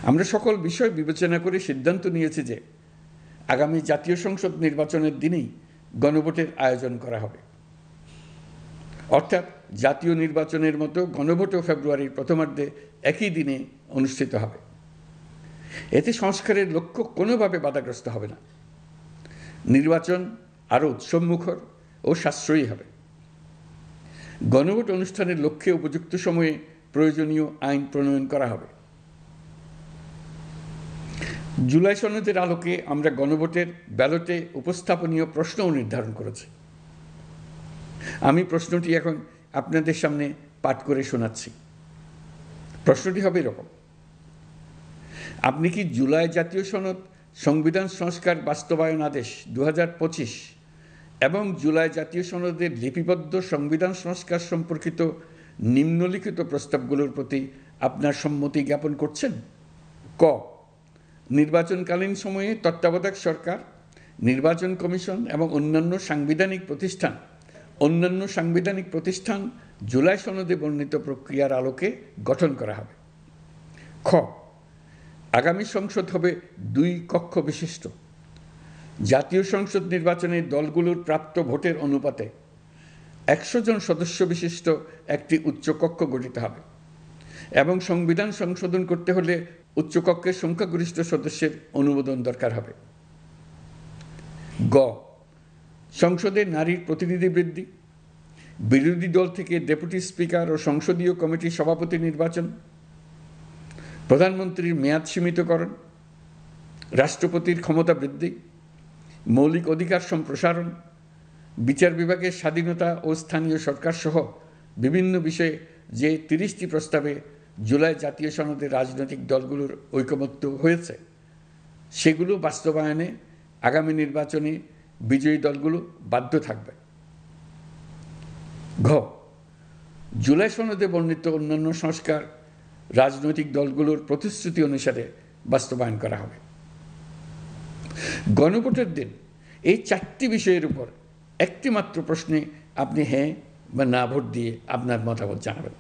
আমরা সকল বিষয় বিবেচনা করে সিদ্ধান্ত নিয়েছি যে আগামী জাতীয় সংসদ নির্বাচনের দিনেই গণভোটের আয়োজন করা হবে। অর্থাৎ জাতীয় নির্বাচনের মতো গণভোটও ফেব্রুয়ারির প্রথমার্ধে একই দিনে অনুষ্ঠিত হবে। এতে সংস্কারের লক্ষ্য কোনোভাবে বাধাগ্রস্ত হবে না। নির্বাচন আরও উৎসবমুখর ও সাশ্রয়ী হবে। গণভোট অনুষ্ঠানের লক্ষ্যে উপযুক্ত সময়ে প্রয়োজনীয় আইন প্রণয়ন করা হবে। জুলাই সনদের আলোকে আমরা গণভোটের ব্যালটে উপস্থাপনীয় প্রশ্নও নির্ধারণ করেছি। আমি প্রশ্নটি এখন আপনাদের সামনে পাঠ করে শোনাচ্ছি। প্রশ্নটি হবে এরকম: আপনি কি জুলাই জাতীয় সনদ সংবিধান সংস্কার বাস্তবায়ন আদেশ 2025 এবং জুলাই জাতীয় সনদের লিপিবদ্ধ সংবিধান সংস্কার সম্পর্কিত নিম্নলিখিত প্রস্তাবগুলোর প্রতি আপনার সম্মতি জ্ঞাপন করছেন? ক, নির্বাচনকালীন সময়ে তত্ত্বাবধায়ক সরকার, নির্বাচন কমিশন এবং অন্যান্য সাংবিধানিক প্রতিষ্ঠান জুলাই সনদে বর্ণিত প্রক্রিয়ার আলোকে গঠন করা হবে। খ, আগামী সংসদ হবে 2 কক্ষ বিশিষ্ট। জাতীয় সংসদ নির্বাচনে দলগুলোর প্রাপ্ত ভোটের অনুপাতে 100 জন সদস্য বিশিষ্ট একটি উচ্চকক্ষ গঠিত হবে এবং সংবিধান সংশোধন করতে হলে উচ্চকক্ষের সংখ্যাগরিষ্ঠ সদস্যের অনুমোদন দরকার হবে। গ, সংসদে নারীর প্রতিনিধি বৃদ্ধি, বিরোধী দল থেকে ডেপুটি স্পিকার ও সংসদীয় কমিটির সভাপতি নির্বাচন, প্রধানমন্ত্রীর মেয়াদ সীমিতকরণ, রাষ্ট্রপতির ক্ষমতা বৃদ্ধি, মৌলিক অধিকার সম্প্রসারণ, বিচার বিভাগের স্বাধীনতা ও স্থানীয় সরকার সহ বিভিন্ন বিষয়ে যে 30টি প্রস্তাবে জুলাই জাতীয় সনদে রাজনৈতিক দলগুলোর ঐকমত্য হয়েছে সেগুলো বাস্তবায়নে আগামী নির্বাচনে বিজয়ী দলগুলো বাধ্য থাকবে। ঘ, জুলাই সনদে বর্ণিত অন্যান্য সংস্কার রাজনৈতিক দলগুলোর প্রতিশ্রুতি অনুসারে বাস্তবায়ন করা হবে। গণভোটের দিন এই 4টি বিষয়ের উপর একটি মাত্র প্রশ্নে আপনি হ্যাঁ বা না ভোট দিয়ে আপনার মতামত জানাবেন।